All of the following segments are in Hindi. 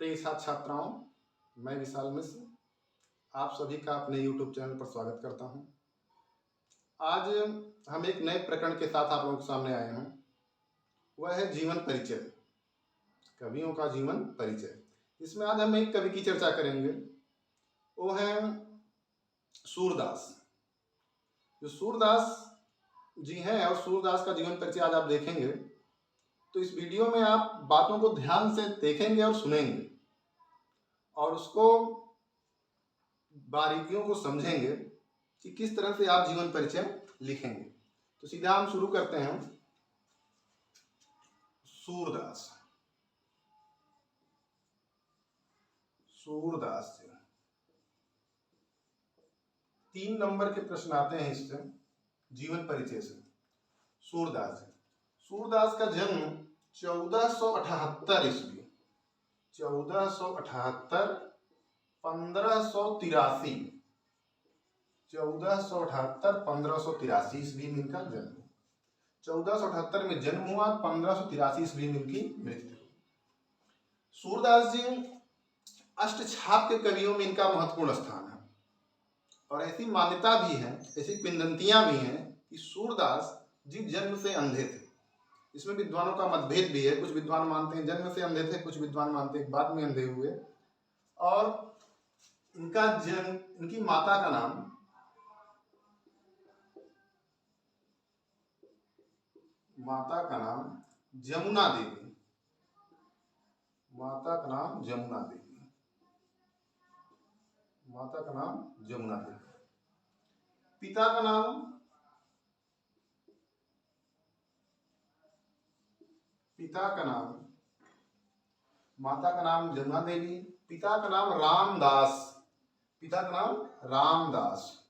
प्रिय छात्र छात्राओं, मैं विशाल मिश्र आप सभी का अपने YouTube चैनल पर स्वागत करता हूं। आज हम एक नए प्रकरण के साथ आप लोगों के सामने आए हैं। वह है जीवन परिचय, कवियों का जीवन परिचय। इसमें आज हम एक कवि की चर्चा करेंगे, वो है सूरदास। जो सूरदास जी हैं और सूरदास का जीवन परिचय आज आप देखेंगे, तो इस वीडियो में आप बातों को ध्यान से देखेंगे और सुनेंगे और उसको बारीकियों को समझेंगे कि किस तरह से आप जीवन परिचय लिखेंगे। तो सीधा हम शुरू करते हैं। सूरदास से 3 नंबर के प्रश्न आते हैं इससे जीवन परिचय से। सूरदास का जन्म 1478 ईस्वी 1478 1583 1583 ईस्वी में इनका जन्म। 1478 में जन्म हुआ, 1583 ईस्वी में इनकी मृत्यु। सूरदास जी अष्टछाप के कवियों में इनका महत्वपूर्ण स्थान है और ऐसी मान्यता भी है, ऐसी किंवदंतियां भी हैं कि सूरदास जी जन्म से अंधे थे। इसमें विद्वानों का मतभेद भी है। कुछ विद्वान मानते हैं जन्म से अंधे थे, कुछ विद्वान मानते हैं बाद में अंधे हुए। और इनका जन्म, इनकी माता का नाम जमुना देवी। माता का नाम जमुना देवी। पिता का नाम माता का नाम जमुना देवी, पिता का नाम रामदास। पिता का नाम रामदास।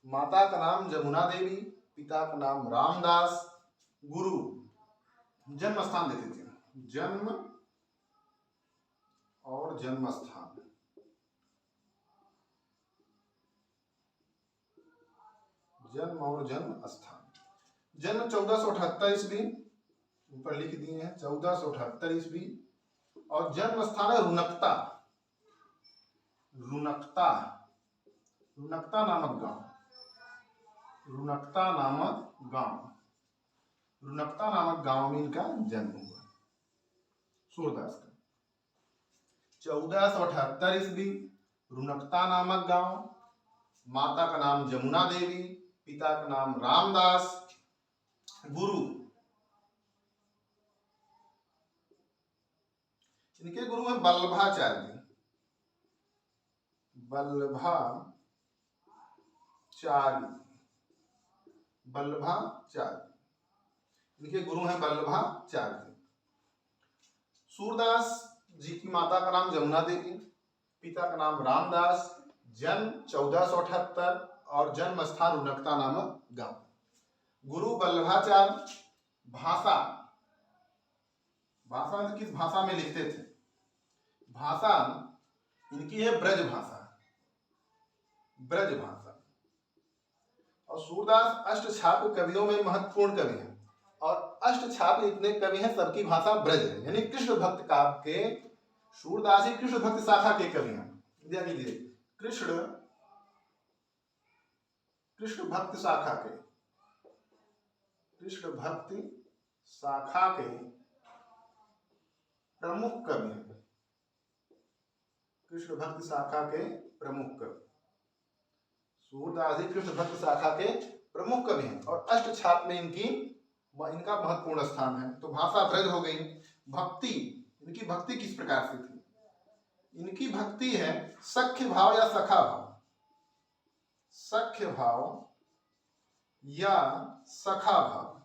माता का नाम जमुना देवी, पिता का नाम रामदास। गुरु, जन्म स्थान देते थे, जन्म और जन्म स्थान। जन्म 1478 ईस्वी, ऊपर लिख दिए हैं 1478 ईस्वी। और जन्म स्थान है रुनकता नामक गांव। रुनकता नामक गांव में इनका जन्म हुआ सूरदास का। 1478 ईस्वी, रुनकता नामक गांव। माता का नाम जमुना देवी, पिता का नाम रामदास। गुरु, इनके गुरु हैं वल्लभाचार्य। इनके गुरु हैं वल्लभाचार्य। सूरदास जी की माता का नाम जमुना देवी, पिता का नाम रामदास। जन्म 1478 और जन्म स्थान रुनकता नामक गांव। गुरु वल्लभाचार्य। भाषा में किस भाषा में लिखते थे? भाषा इनकी है ब्रज भाषा। और सूरदास अष्टछाप कवियों में महत्वपूर्ण कवि हैं और अष्टछाप इतने कवि हैं, सबकी भाषा ब्रज है, यानी कृष्ण भक्त काव्य के सूरदास ही कृष्ण भक्त शाखा के कवि हैं। लीजिए, कृष्ण भक्ति शाखा के प्रमुख कवि हैं। कृष्ण भक्ति शाखा के प्रमुख कवि सूरदास जी कृष्ण भक्ति शाखा के प्रमुख कवि हैं और अष्टछाप में इनका महत्वपूर्ण स्थान है। तो भाषा ब्रज हो गई। भक्ति, इनकी भक्ति किस प्रकार से थी? इनकी भक्ति है सख्य भाव या सखा भाव। सख्य भाव या सखा भाव,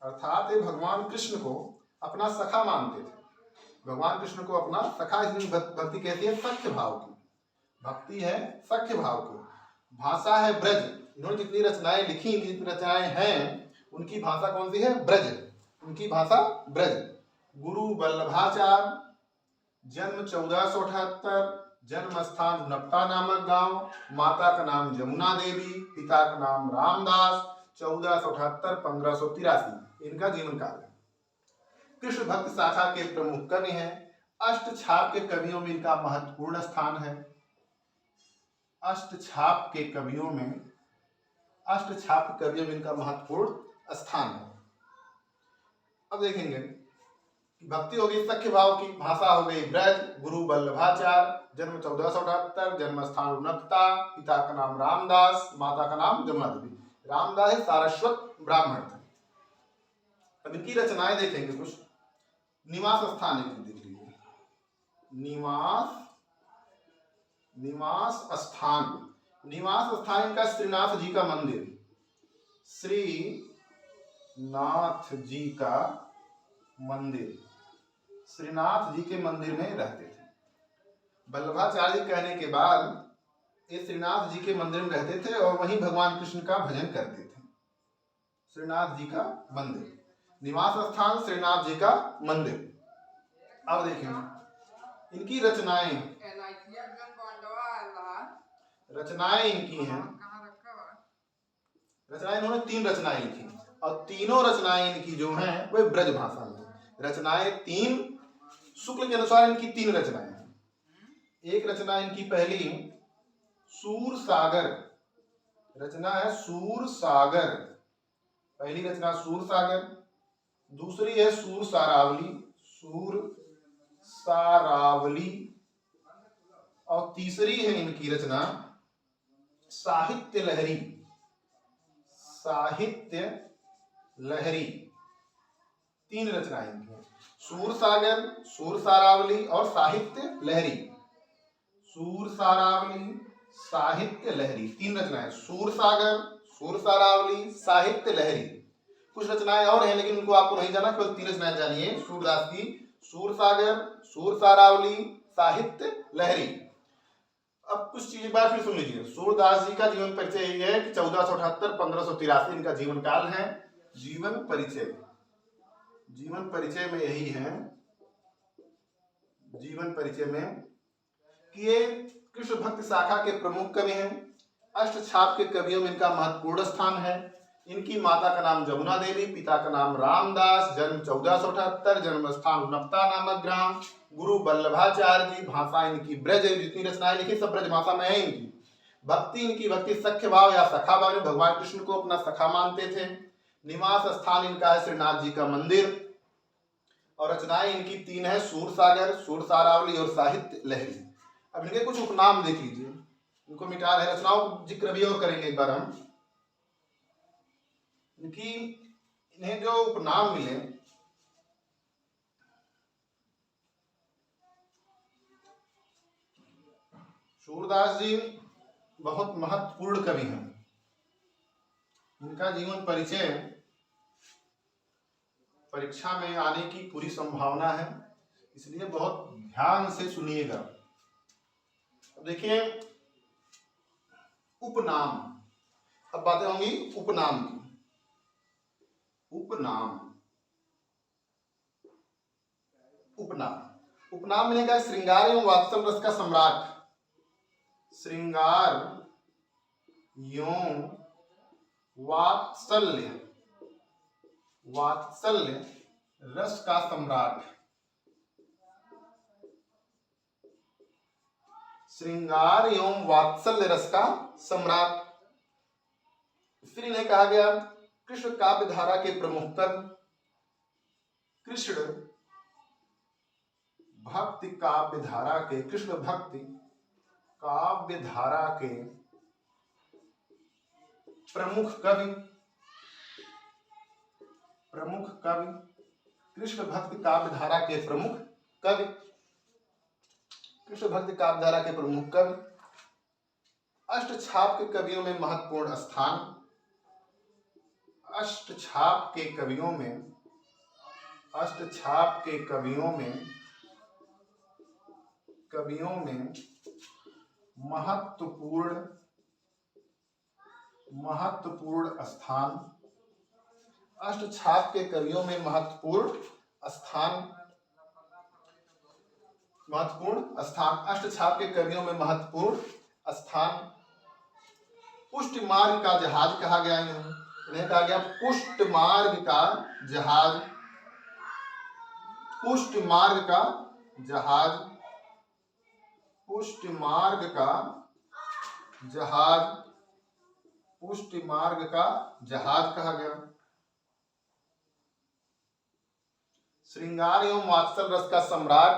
अर्थात ये भगवान कृष्ण को अपना सखा मानते थे। भगवान कृष्ण को अपना सखा, इसलिए भक्ति कहती है सख्य भाव की। भक्ति है सख्य भाव की। भाषा है ब्रज। इन्होंने जितनी रचनाएं लिखी, जितनी रचनाएं हैं, उनकी भाषा कौन सी है? ब्रज। उनकी भाषा ब्रज। गुरु वल्लभाचार्य। जन्म 1478, जन्म स्थान रुनकता नामक गांव। माता का नाम जमुना देवी, पिता का नाम रामदास। 1478 1583 इनका जीवन काल है। कृष्ण भक्त शाखा के प्रमुख कवि हैं। अष्टछाप के कवियों में इनका महत्वपूर्ण स्थान है। अष्टछाप के कवियों में इनका महत्वपूर्ण स्थान है। अब देखेंगे भक्ति हो गई सख्य भाव की, भाषा हो गई ब्रज, गुरु वल्लभाचार्य, जन्म 1478, जन्म स्थान उनकता, पिता का नाम रामदास, माता का नाम जमुना देवी। रामदास सारस्वत ब्राह्मण थे। अब इनकी रचनाएं देखेंगे कुछ। निवास स्थान एक देख लीजिए, निवास स्थान इनका श्रीनाथ जी का मंदिर, श्रीनाथ जी के मंदिर में रहते थे। वल्लभाचार्य कहने के बाद ये श्रीनाथ जी के मंदिर में रहते थे और वहीं भगवान कृष्ण का भजन करते थे। श्रीनाथ जी का मंदिर, निवास स्थान श्रीनाथ जी का मंदिर। अब देखें इनकी रचनाएं इनकी हैं। रचनाएं इन्होंने 3 रचनाएं लिखी और तीनों रचनाएं इनकी जो हैं वो ब्रज भाषा में। रचनाएं 3, शुक्ल के अनुसार इनकी 3 रचनाएं हैं। एक रचना इनकी पहली सूर सागर रचना है, सूर सागर, पहली रचना सूर सागर। दूसरी है सूर सारावली और तीसरी है इनकी रचना साहित्य लहरी। 3 रचनाएं इनकी हैं, सूर सागर, सूर सारावली और साहित्य लहरी। सूर सारावली, साहित्य लहरी, 3 रचनाएं, सूर सागर, सूर सारावली, साहित्य लहरी। कुछ रचनाएं और हैं लेकिन उनको आपको नहीं जाना, केवल 3 रचनाएं जानिए सूरदास की, सूर सागर, सूर सारावली, साहित्य लहरी। अब कुछ चीजें बात फिर सुन लीजिए। सूरदास जी का जीवन परिचय यही है कि 1478 1583 इनका जीवन काल है। जीवन परिचय में यही है, जीवन परिचय में कि ये कृष्ण भक्त शाखा के प्रमुख कवि हैं। अष्टछाप के कवियों में इनका महत्वपूर्ण स्थान है। इनकी माता का नाम जमुना देवी, पिता का नाम रामदास, जन्म 1478, जन्म स्थान उनकता नामक ग्राम, गुरु वल्लभाचार्य जी, भाषा इनकी ब्रज। जितनी रचनाएं लिखी सब ब्रज भाषा में है इनकी। इनकी भक्ति सख्य भाव या सखा भाव में भगवान कृष्ण को अपना सखा मानते थे। निवास स्थान इनका है श्रीनाथ जी का मंदिर और रचनाएं इनकी 3 है, सूर सागर, सूर सारावली और साहित्य लहरी। अब इनके कुछ उपनाम देख लीजिए, इनको मिटा रहे, रचनाओं जिक्र भी और करेंगे एक बार हम। इन्हें जो उपनाम मिले, सूरदास जी बहुत महत्वपूर्ण कवि हैं। इनका जीवन परिचय परीक्षा में आने की पूरी संभावना है, इसलिए बहुत ध्यान से सुनिएगा। देखिए उपनाम, अब बातें होंगी उपनाम की। उपनाम मिलेगा श्रृंगार एवं वात्सल रस का सम्राट, श्रृंगार एवं वात्सल्य रस का सम्राट, श्रृंगार एवं वात्सल्य रस का सम्राट। फिर इन्हें कहा गया कृष्ण काव्य धारा के प्रमुख कवि, कृष्ण भक्ति काव्य धारा के प्रमुख कवि, कृष्ण भक्ति काव्य धारा के प्रमुख कवि, कृष्ण भक्ति काव्य धारा के प्रमुख कवि। अष्टछाप के कवियों में महत्वपूर्ण स्थान, अष्टछाप के कवियों में महत्वपूर्ण स्थान, अष्टछाप के कवियों में महत्वपूर्ण स्थान, अष्टछाप के कवियों में महत्वपूर्ण स्थान। पुष्टि मार्ग का जहाज कहा गया इन्हें, इन्हें कहा गया पुष्ट मार्ग का जहाज, पुष्ट मार्ग का जहाज, पुष्ट मार्ग का जहाज, पुष्ट मार्ग का जहाज कहा गया। श्रृंगार एवं वात्सल रस का सम्राट,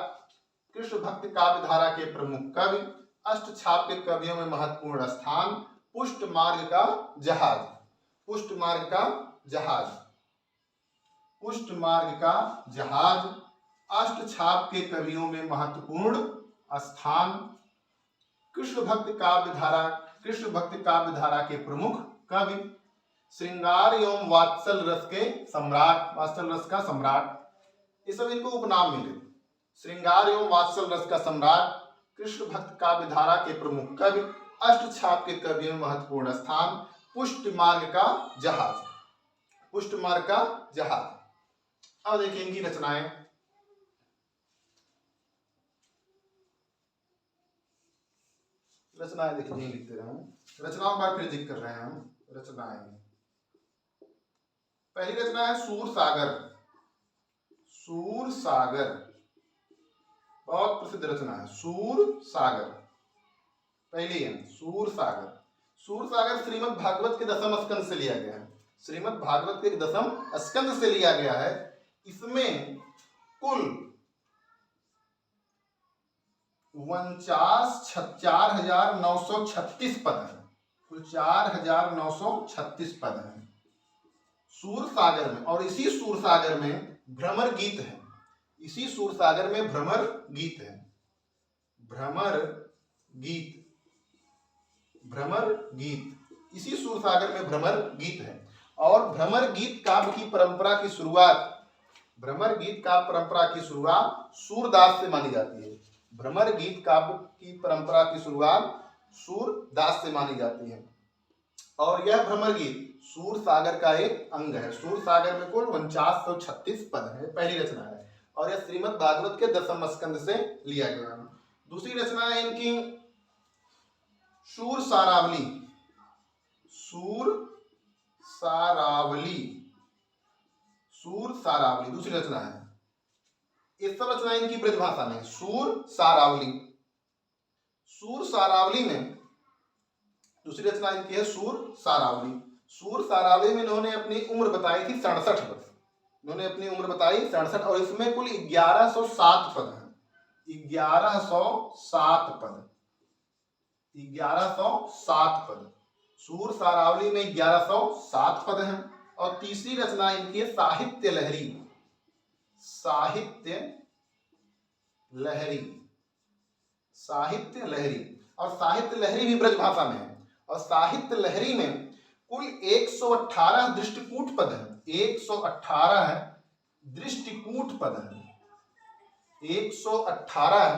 कृष्ण भक्ति काव्य धारा के प्रमुख कवि, अष्टछाप के कवियों में महत्वपूर्ण स्थान, पुष्ट मार्ग का जहाज, पुष्ट मार्ग का जहाज, पुष्ट मार्ग का जहाज, अष्टछाप के कवियों में महत्वपूर्ण स्थान, कृष्ण भक्ति काव्य धारा, कृष्ण भक्ति काव्य धारा के प्रमुख कवि, श्रृंगार एवं वात्सल रस के सम्राट, वात्सल रस का सम्राट, ये सब इनको उपनाम मिले। श्रृंगार एवं वात्सल रस का सम्राट, कृष्ण भक्त काव्य धारा के प्रमुख कवि, अष्टछाप के कवियों में महत्वपूर्ण स्थान, पुष्ट मार्ग का जहाज, पुष्ट मार्ग का जहाज। अब देखिए इनकी रचनाएं। रचनाएं देखिए नहीं लिखते रहे हैं, रचनाओं का फिर जिक्र कर रहे हैं हम। रचनाएं, पहली रचना है सूर सागर। सूर सागर बहुत प्रसिद्ध रचना है, सूर सागर। पहली है सूर सागर। सूर सागर श्रीमद् भागवत के दसम स्कंद से लिया गया है, श्रीमद् भागवत के दसम स्कंद से लिया गया है। इसमें कुल 4,936 पद हैं, कुल 4,936 पद हैं सूर सागर में। और इसी सूर सागर में भ्रमर गीत है, इसी सूर सागर में भ्रमर गीत है, भ्रमर गीत, भ्रमर गीत, इसी सूर सागर में भ्रमर गीत है। और भ्रमर गीत काव्य की परंपरा की शुरुआत, भ्रमर गीत काव्य परंपरा की शुरुआत सूरदास से मानी जाती है। भ्रमर गीत काव्य की परंपरा की शुरुआत सूरदास से मानी जाती है। और यह भ्रमर गीत सूर सागर का एक अंग है। सूर सागर में कुल 4,936 पद है, पहली रचना है। और यह श्रीमद् भागवत के दसम स्कंद से लिया गया है। दूसरी रचना है इनकी सूर सारावली। सूर सारावली, सूर सारावली दूसरी रचना है। ये सब रचना इनकी ब्रजभाषा में। सूर सारावली, सूर सारावली में दूसरी रचना इनकी है सूर सारावली। सूर सारावली में इन्होंने अपनी उम्र बताई थी 67 वर्ष, इन्होंने अपनी उम्र बताई 67। और इसमें कुल 1107 पद हैं, 1107 पद, 1107 पद। सूर सारावली में 1107 पद हैं। और तीसरी रचना इनकी है साहित्य लहरी। साहित्य लहरी, साहित्य लहरी। और साहित्य लहरी भी ब्रजभाषा में है। और साहित्य लहरी में कुल 118 दृष्टिकूट पद हैं, 118 दृष्टिकूट पद हैं, 118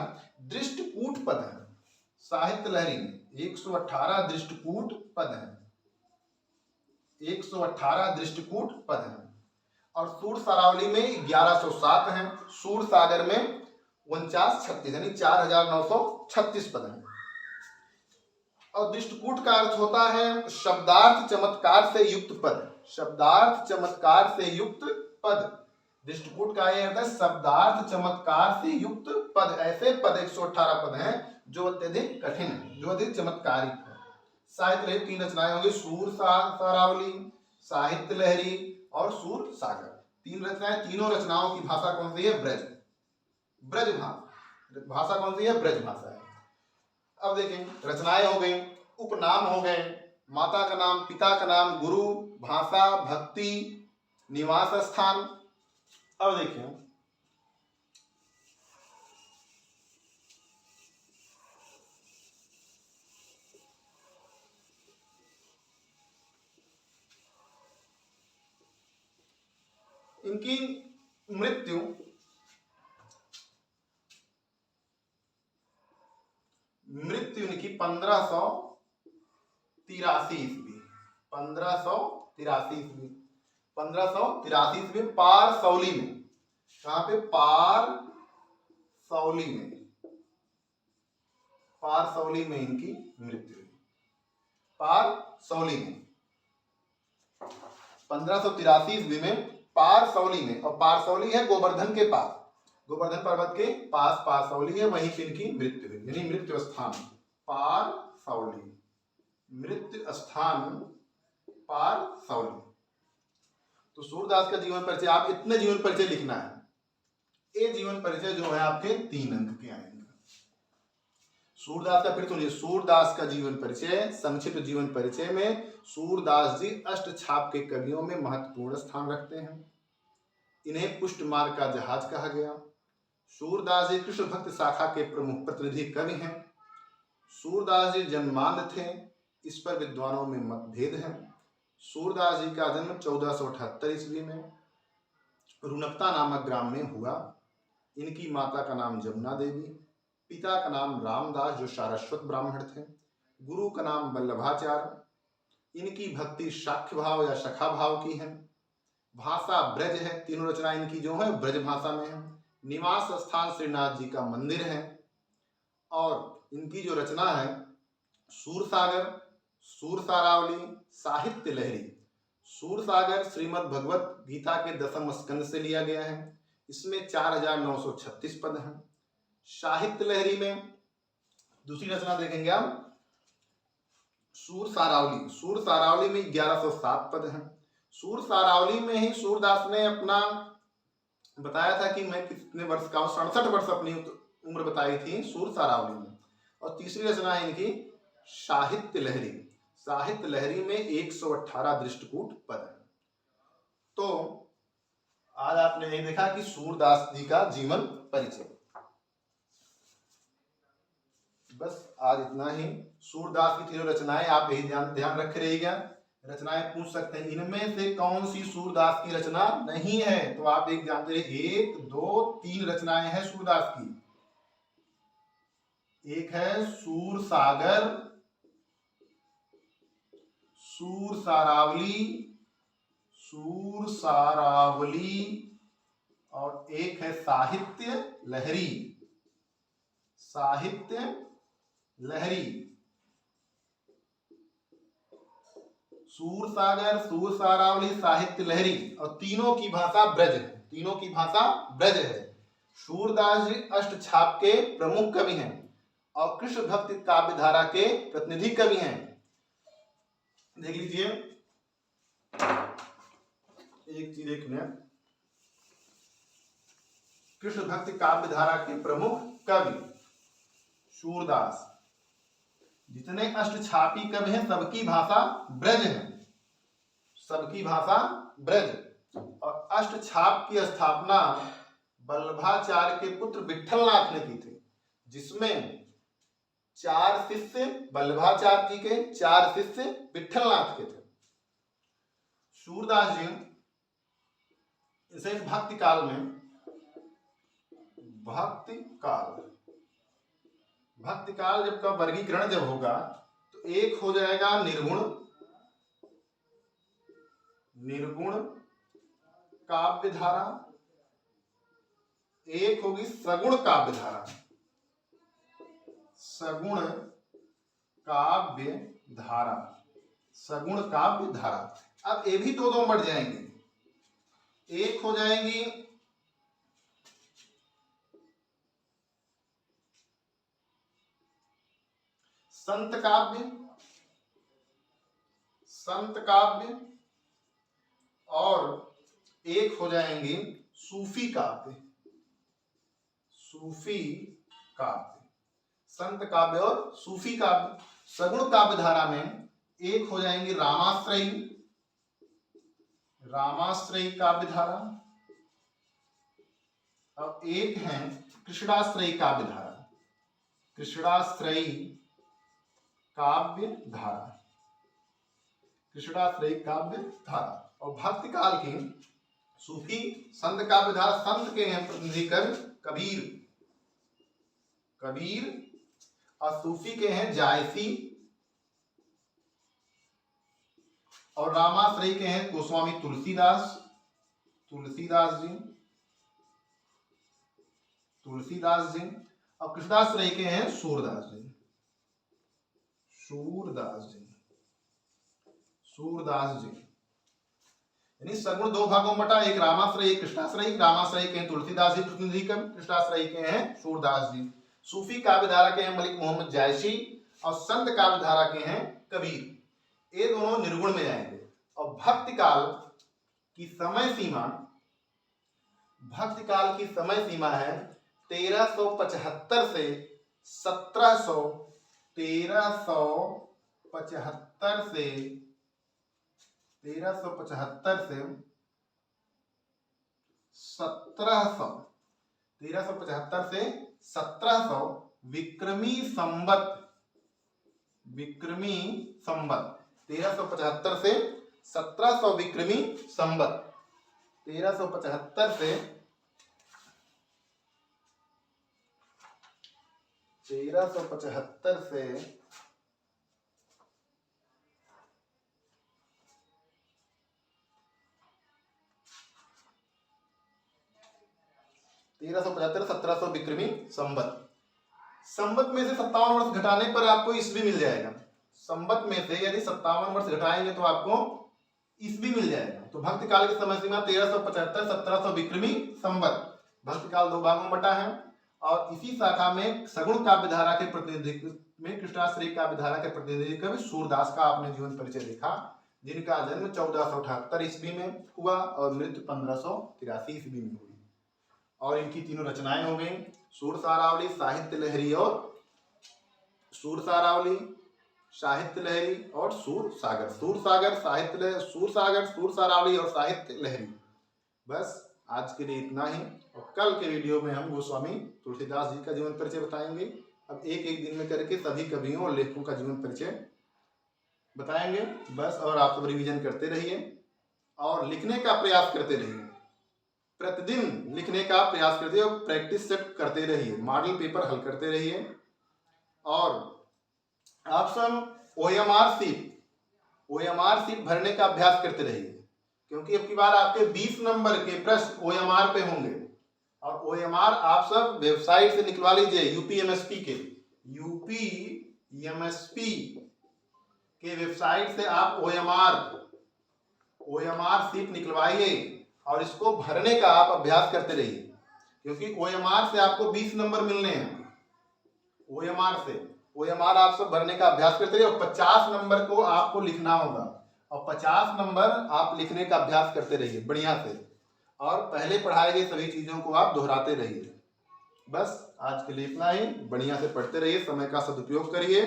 दृष्टिकूट पद हैं। साहित्य लहरी में 118 दृष्टिकूट पद हैं, 118 दृष्टिकूट पद हैं। और सूर सारावली में 1107 हैं, सूर सागर में 4936 यानी 4,936 पद हैं। और दृष्टिकूट का अर्थ होता है शब्दार्थ चमत्कार से युक्त पद, शब्दार्थ चमत्कार से युक्त पद। दृष्टिकूट का यह अर्थ है शब्दार्थ चमत्कार से युक्त पद। ऐसे पद 118 पद हैं जो अत्यधिक कठिन है, जो अधिक चमत्कारिक है। साहित्य लहरी 3 रचनाएं होंगी, सूर सारावली, साहित्य लहरी और सूर सागर। 3 रचनाएं, तीनों रचनाओं की भाषा कौन सी है? ब्रज, ब्रज भाषा कौन सी है? ब्रज भाषा है। अब देखें रचनाएं हो गई, उपनाम हो गए, माता का नाम, पिता का नाम, गुरु, भाषा, भक्ति, निवास स्थान। अब देखिए इनकी मृत्यु इनकी 1583 ईस्वी, 1583 ईस्वी, 1583 ईस्वी पारसौली में। कहां पे? पारसौली में, पारसौली में इनकी मृत्यु हुई, पारसौली में। 1583 ईस्वी में पारसौली में, और पारसौली है गोवर्धन के पास, गोवर्धन पर्वत के पास पारसौली है, वहीं पे इनकी मृत्यु हुई, यानी मृत्यु स्थान पारसौली, मृत्यु स्थान पारसौली। तो सूरदास का जीवन परिचय, आप इतने जीवन परिचय लिखना है। ये जीवन परिचय जो है आपके 3 अंक के आएंगे। सूरदास का फिर सुनिए, सूरदास का जीवन परिचय, संक्षिप्त जीवन परिचय में सूरदास जी अष्टछाप के कवियों में महत्वपूर्ण स्थान रखते हैं। इन्हें पुष्ट मार्ग का जहाज कहा गया। सूरदास जी कृष्ण भक्त शाखा के प्रमुख प्रतिनिधि कवि हैं। सूरदास जी जन्मांध थे, इस पर विद्वानों में मतभेद है। सूरदास जी का जन्म 1478 ईस्वी में रुनकता नामक ग्राम में हुआ। इनकी माता का नाम जमुना देवी, पिता का नाम रामदास जो सारस्वत ब्राह्मण थे, गुरु का नाम वल्लभाचार्य। इनकी भक्ति शाक्य भाव या शखा भाव की है। भाषा ब्रज है, तीनों रचना इनकी जो है ब्रज भाषा में है। निवास स्थान श्रीनाथ जी का मंदिर है। और इनकी जो रचना है सूरसागर, सूरसारावली, साहित्य लहरी। सूरसागर श्रीमद् भगवत गीता के 10वें स्कंद से लिया गया है। इसमें 4936 पद हैं। साहित्य लहरी में दूसरी रचना देखेंगे आप सूरसारावली, सूरसारावली में 1107 पद हैं। सूरसारावली में ही सूरदास ने अपना बताया था कि मैं कितने वर्ष का हूं, 67 वर्ष अपनी उम्र बताई थी सूरसारावली में। और तीसरी रचना है इनकी साहित्य लहरी। साहित्य लहरी में 118 दृष्टकूट पद हैं। तो आज आपने यही देखा कि सूरदास जी का जीवन परिचय। बस आज इतना ही। सूरदास की तीनों रचनाएं आप यही ध्यान रखे रहिएगा। रचनाएं पूछ सकते हैं इनमें से कौन सी सूरदास की रचना नहीं है, तो आप एक जानते रहिए 1, 2, 3 रचनाएं हैं सूरदास की। एक है सूरसागर, सूरसारावली, सूरसारावली, और एक है साहित्य लहरी, साहित्य लहरी। सूरसागर, सूरसारावली, साहित्य लहरी, और तीनों की भाषा ब्रज है, तीनों की भाषा ब्रज है। सूरदास जी अष्टछाप के प्रमुख कवि हैं और कृष्ण भक्ति काव्य धारा के प्रतिनिधि कवि हैं। देख लीजिए एक चीज, एक मिनट। कृष्ण भक्ति काव्य धारा के प्रमुख कवि सूरदास। जितने अष्टछापी कवि हैं सबकी भाषा ब्रज है, सबकी भाषा ब्रज। और अष्टछाप की स्थापना वल्लभाचार्य के पुत्र विट्ठलनाथ ने की थी, जिसमें 4 शिष्य वल्लभाचार्य जी के, 4 शिष्य विट्ठलनाथ के थे। सूरदास जी इसे भक्ति काल में, भक्ति काल जब का वर्गीकरण जब होगा तो एक हो जाएगा निर्गुण, निर्गुण काव्य धारा, एक होगी सगुण काव्य धारा, सगुण काव्य धारा, सगुण काव्य धारा। अब ये भी दो बढ़ जाएंगे, एक हो जाएंगी संत काव्य, संत काव्य, और एक हो जाएंगे सूफी काव्य, सूफी काव्य। संत काव्य और सूफी काव्य। सगुण काव्य धारा में एक हो जाएंगे रामाश्रयी, रामाश्रयी काव्य धारा, और एक है कृष्णाश्रयी काव्य धारा, कृष्णाश्रयी काव्य धारा, कृष्णाश्रयी काव्य धारा। और भक्ति काल की सूफी संत काव्य धारा, संत के हैं प्रतिनिधि कवि कबीर, कबीर, और सूफी के हैं जायसी, और रामाश्रयी के हैं गोस्वामी तुलसीदास, तुलसीदास जी, तुलसीदास जी, और कृष्णाश्रयी के हैं सूरदास जी, सूरदास जी, सूरदास जी। यानी सगुण दो भागों में बटा, एक रामाश्रयी एक कृष्णाश्रयी। रामाश्रयी के हैं तुलसीदास जी प्रतिनिधि कवि, कृष्णाश्रयी के हैं सूरदास जी। सूफी काव्य धारा के हैं मलिक मोहम्मद जायसी और संत काव्य धारा के हैं कबीर। ये दोनों निर्गुण में जाएंगे। और भक्ति काल की समय सीमा, भक्ति काल की समय सीमा है 1375 से 1375 से 1700 विक्रमी संवत, विक्रमी संवत 1375 से 1700 विक्रमी संवत, 1375 से 1375 से 1700 विक्रमी संवत। संवत में से 57 वर्ष घटाने पर आपको ईस्वी मिल जाएगा। संवत में से यदि 57 वर्ष घटाएंगे तो आपको ईस्वी मिल जाएगा। तो भक्ति काल की समय सीमा 1375 1700 विक्रमी संवत। भक्ति काल दो भागों में बटा है। और इसी शाखा में सगुण काव्य धारा के प्रतिनिधि में कृष्णाश्रयी काव्य धारा के प्रतिनिधि कवि सूरदास का आपने जीवन परिचय देखा, जिनका जन्म 1478 ईस्वी में हुआ और मृत्यु 1583 ईस्वी में हुई। और इनकी तीनों रचनाएं हो गई सूर सारावली, साहित्य लहरी और सूर सारावली, साहित्य लहरी और सूर सागर। सूर सागर, साहित्य सूर सागर, सूर सारावली और साहित्य लहरी। बस आज के लिए इतना ही। और कल के वीडियो में हम गोस्वामी तुलसीदास जी का जीवन परिचय बताएंगे। अब एक एक दिन में करके सभी कवियों और लेखकों का जीवन परिचय बताएंगे। बस, और आप सब रिवीजन करते रहिए और लिखने का प्रयास करते रहिए। प्रतिदिन लिखने का प्रयास करते रहिए और प्रैक्टिस सेट करते रहिए। मॉडल पेपर हल करते रहिए। और आप सब OMR शीट भरने का अभ्यास करते रहिए, क्योंकि अब की बार आपके 20 नंबर के प्रश्न OMR पे होंगे। और OMR आप सब वेबसाइट से निकलवा लीजिए। UPMSP के वेबसाइट से आप OMR शीट निकलवाइए और इसको भरने का आप अभ्यास करते रहिए, क्योंकि OMR से आपको 20 नंबर मिलने हैं। OMR आप सब भरने का अभ्यास करते रहिए। और 50 नंबर को आपको लिखना होगा और 50 नंबर आप लिखने का अभ्यास करते रहिए बढ़िया से। और पहले पढ़ाई गई सभी चीजों को आप दोहराते रहिए। बस आज के लिए इतना ही। बढ़िया से पढ़ते रहिए, समय का सदुपयोग करिए।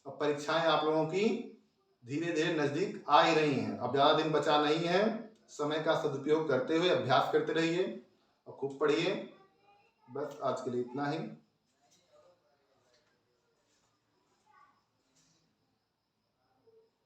अब परीक्षाएं आप लोगों की धीरे धीरे नजदीक आ ही रही हैं। अब ज्यादा दिन बचा नहीं है। समय का सदुपयोग करते हुए अभ्यास करते रहिए और खूब पढ़िए। बस आज के लिए इतना ही।